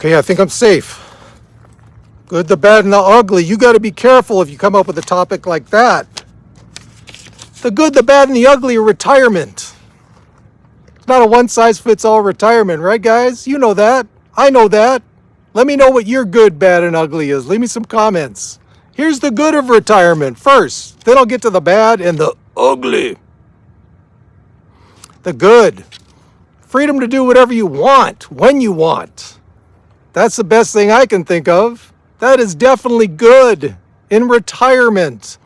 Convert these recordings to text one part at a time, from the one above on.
Okay, I think I'm safe. Good, the bad, and the ugly. You got to be careful if you come up with a topic like that. The good, the bad, and the ugly are retirement. It's not a one-size-fits-all retirement, right, guys? You know that. I know that. Let me know what your good, bad, and ugly is. Leave me some comments. Here's the good of retirement first. Then I'll get to the bad and the ugly. The good. Freedom to do whatever you want, when you want. That's the best thing I can think of. That is definitely good in retirement.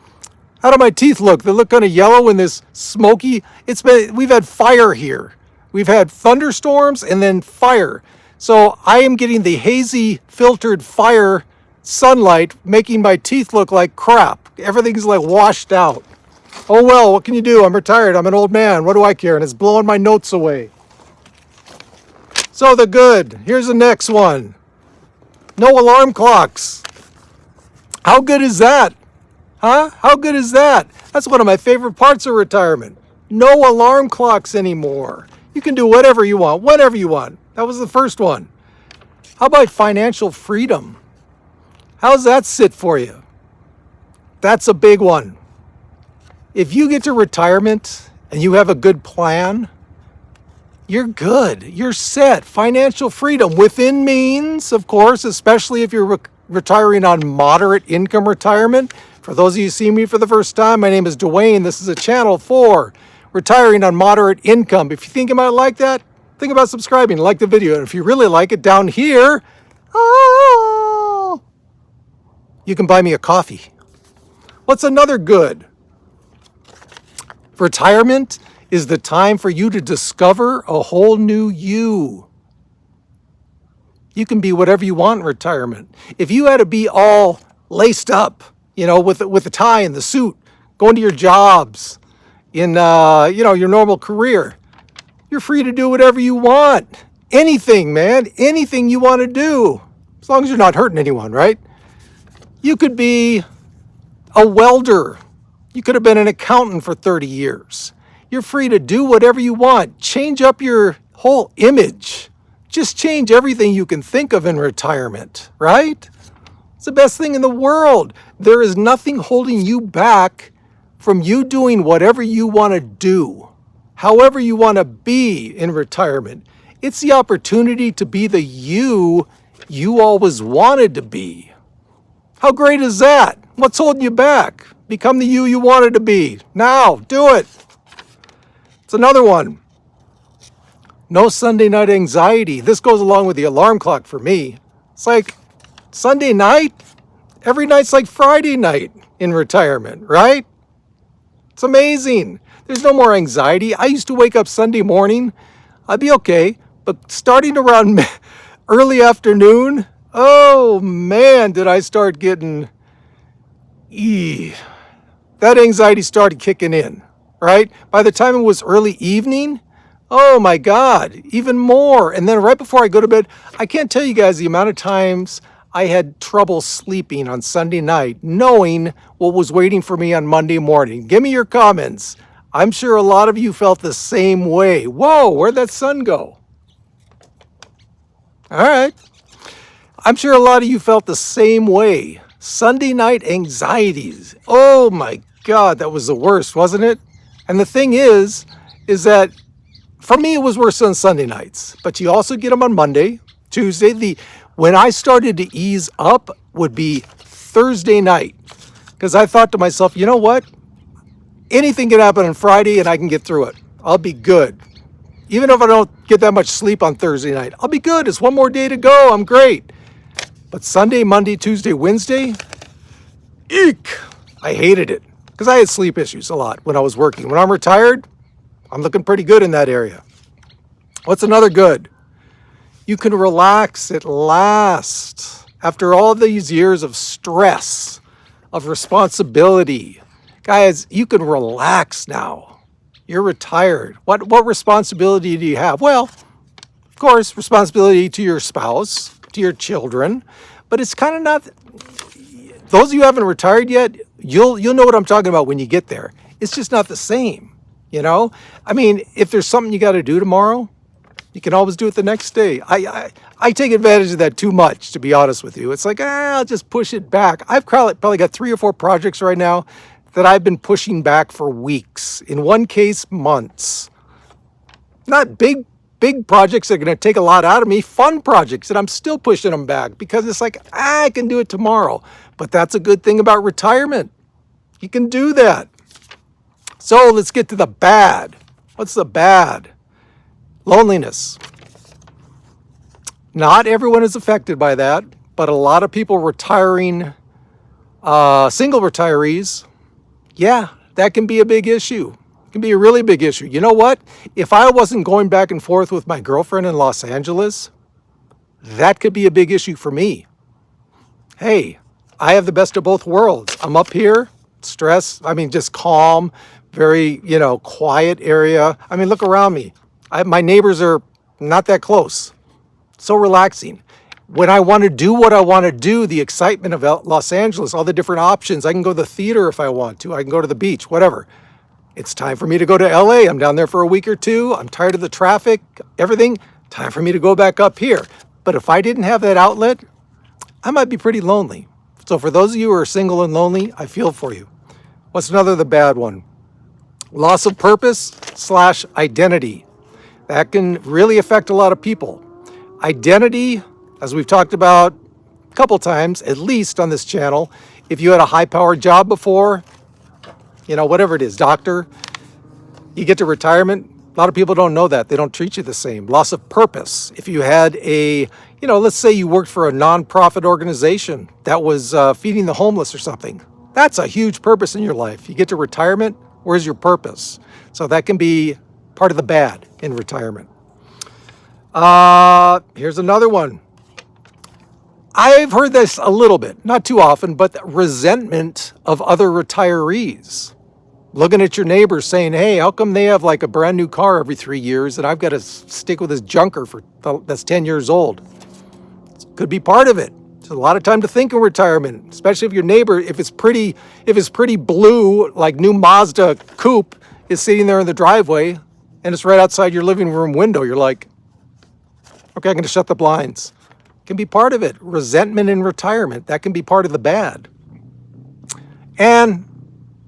How do my teeth look? They look kind of yellow in this smoky. We've had fire here. We've had thunderstorms and then fire. So I am getting the hazy filtered fire sunlight making my teeth look like crap. Everything's like washed out. Oh well, what can you do? I'm retired. I'm an old man. What do I care? And it's blowing my notes away. So the good. Here's the next one. No alarm clocks. How good is that? Huh? How good is that? That's one of my favorite parts of retirement. No alarm clocks anymore. You can do whatever you want, whenever you want. That was the first one. How about financial freedom? How's that sit for you? That's a big one. If you get to retirement and you have a good plan, you're good. You're set. Financial freedom within means, of course, especially if you're retiring on moderate income retirement. For those of you who see me for the first time, my name is Duane. This is a channel for retiring on moderate income. If you think you might like that, think about subscribing, like the video. And if you really like it, down here, you can buy me a coffee. What's another good? Retirement is the time for you to discover a whole new you. You can be whatever you want in retirement. If you had to be all laced up, with the tie and the suit, going to your jobs in, your normal career, you're free to do whatever you want. Anything, man, anything you want to do, as long as you're not hurting anyone, right? You could be a welder. You could have been an accountant for 30 years. You're free to do whatever you want. Change up your whole image. Just change everything you can think of in retirement, right? It's the best thing in the world. There is nothing holding you back from you doing whatever you want to do, however you want to be in retirement. It's the opportunity to be the you always wanted to be. How great is that? What's holding you back? Become the you wanted to be. Now, do it. It's another one. No Sunday night anxiety. This goes along with the alarm clock for me. It's like Sunday night, every night's like Friday night in retirement, right? It's amazing. There's no more anxiety. I used to wake up Sunday morning. I'd be okay. But starting around early afternoon, oh man, did I start getting... That anxiety started kicking in, right? By the time it was early evening, oh my God, even more. And then right before I go to bed, I can't tell you guys the amount of times I had trouble sleeping on Sunday night, knowing what was waiting for me on Monday morning. Give me your comments. I'm sure a lot of you felt the same way. Whoa, where'd that sun go? All right. I'm sure a lot of you felt the same way. Sunday night anxieties. Oh my God, that was the worst, wasn't it? And the thing is that for me, it was worse on Sunday nights, but you also get them on Monday, Tuesday. When I started to ease up would be Thursday night, because I thought to myself, you know what? Anything can happen on Friday and I can get through it. I'll be good. Even if I don't get that much sleep on Thursday night, I'll be good. It's one more day to go. I'm great. But Sunday, Monday, Tuesday, Wednesday, eek! I hated it because I had sleep issues a lot when I was working. When I'm retired, I'm looking pretty good in that area. What's another good? You can relax at last. After all these years of stress, of responsibility, guys, you can relax now. You're retired. What responsibility do you have? Well, of course, responsibility to your spouse, to your children, but it's kind of not... Those of you who haven't retired yet, you'll know what I'm talking about when you get there. It's just not the same, I mean, if there's something you got to do tomorrow, You can always do it the next day. I take advantage of that too much, to be honest with you. It's like, I'll just push it back. I've probably got 3 or 4 projects right now that I've been pushing back for weeks. In one case, months. Not big projects that are going to take a lot out of me, fun projects, and I'm still pushing them back because it's like, I can do it tomorrow. But that's a good thing about retirement. You can do that. So let's get to the bad. What's the bad? Loneliness. Not everyone is affected by that, but a lot of people retiring, single retirees, yeah, that can be a big issue. It can be a really big issue. You know what? If I wasn't going back and forth with my girlfriend in Los Angeles, that could be a big issue for me. Hey, I have the best of both worlds. I'm up here, just calm, very, quiet area. I mean, look around me. My neighbors are not that close. So relaxing. When I want to do what I want to do, the excitement of Los Angeles, all the different options. I can go to the theater if I want to. I can go to the beach, whatever. It's time for me to go to LA. I'm down there for a week or two. I'm tired of the traffic, everything. Time for me to go back up here. But if I didn't have that outlet, I might be pretty lonely. So for those of you who are single and lonely, I feel for you. What's the bad one? Loss of purpose / identity. That can really affect a lot of people. Identity, as we've talked about a couple times, at least on this channel, if you had a high-powered job before, whatever it is, doctor, you get to retirement, a lot of people don't know that. They don't treat you the same. Loss of purpose. If you had let's say you worked for a nonprofit organization that was feeding the homeless or something, that's a huge purpose in your life. You get to retirement, where's your purpose? So that can be part of the bad in retirement. Here's another one. I've heard this a little bit, not too often, but resentment of other retirees. Looking at your neighbors saying, hey, how come they have like a brand new car every 3 years and I've got to stick with this junker that's 10 years old? Could be part of it. There's a lot of time to think in retirement, especially if your neighbor, if it's pretty blue, like new Mazda coupe is sitting there in the driveway and it's right outside your living room window. You're like, okay, I'm going to shut the blinds. Can be part of it. Resentment in retirement, that can be part of the bad. And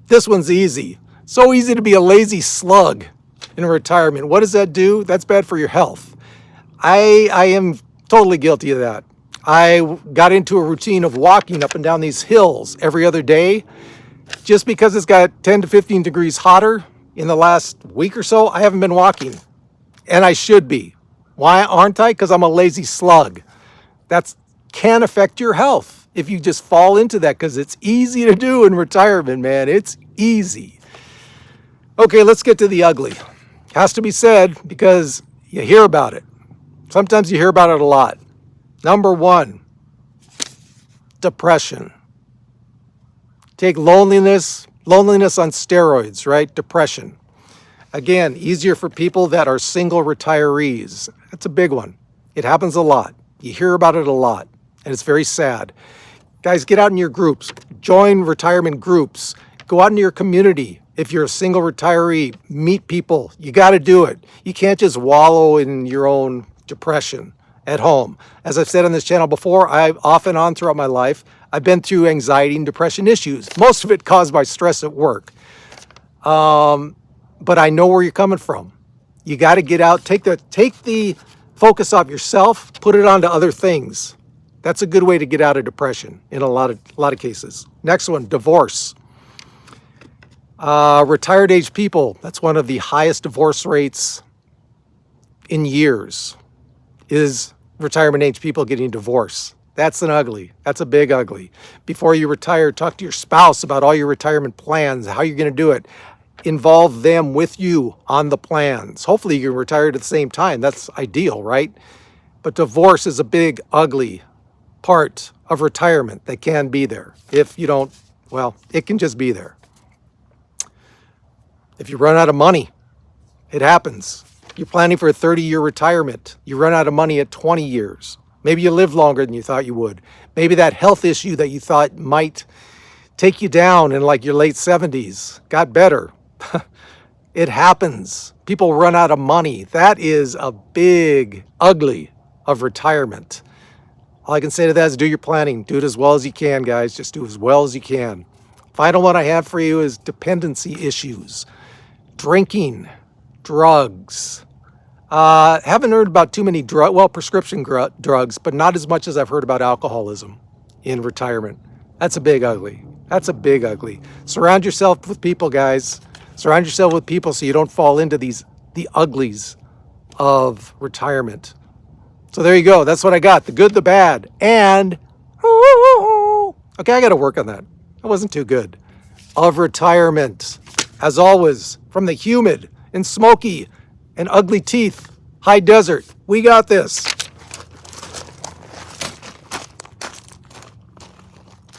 this one's easy. So easy to be a lazy slug in retirement. What does that do? That's bad for your health. I am totally guilty of that. I got into a routine of walking up and down these hills every other day. Just because it's got 10 to 15 degrees hotter in the last week or so, I haven't been walking. And I should be. Why aren't I? Because I'm a lazy slug. That can affect your health if you just fall into that, because it's easy to do in retirement, man. It's easy. Okay, let's get to the ugly. Has to be said because you hear about it. Sometimes you hear about it a lot. Number 1, depression. Take loneliness on steroids, right? Depression. Again, easier for people that are single retirees. That's a big one. It happens a lot. You hear about it a lot, and it's very sad. Guys, get out in your groups. Join retirement groups. Go out into your community. If you're a single retiree, meet people. You got to do it. You can't just wallow in your own depression at home. As I've said on this channel before, I've off and on throughout my life, I've been through anxiety and depression issues, most of it caused by stress at work. But I know where you're coming from. You got to get out, take the focus off yourself, put it onto other things. That's a good way to get out of depression in a lot of cases. Next one, divorce. Retired age people, that's one of the highest divorce rates in years, is retirement age people getting divorced. That's a big ugly. Before you retire, talk to your spouse about all your retirement plans, how you're going to do it. Involve them with you on the plans. Hopefully you can retire at the same time. That's ideal, right? But divorce is a big, ugly part of retirement that can be there. If you don't, well, it can just be there. If you run out of money, it happens. You're planning for a 30-year retirement. You run out of money at 20 years. Maybe you live longer than you thought you would. Maybe that health issue that you thought might take you down in like your late 70s got better. It happens. People run out of money. That is a big ugly of retirement. All I can say to that is do your planning. Do it as well as you can, guys. Just do as well as you can. Final one I have for you is dependency issues. Drinking, drugs. Haven't heard about too many prescription drugs, but not as much as I've heard about alcoholism in retirement. That's a big ugly. That's a big ugly. Surround yourself with people, guys. Surround yourself with people so you don't fall into the uglies of retirement. So there you go. That's what I got. The good, the bad, and okay, I got to work on that. That wasn't too good. Of retirement. As always, from the humid and smoky and ugly teeth high desert, we got this.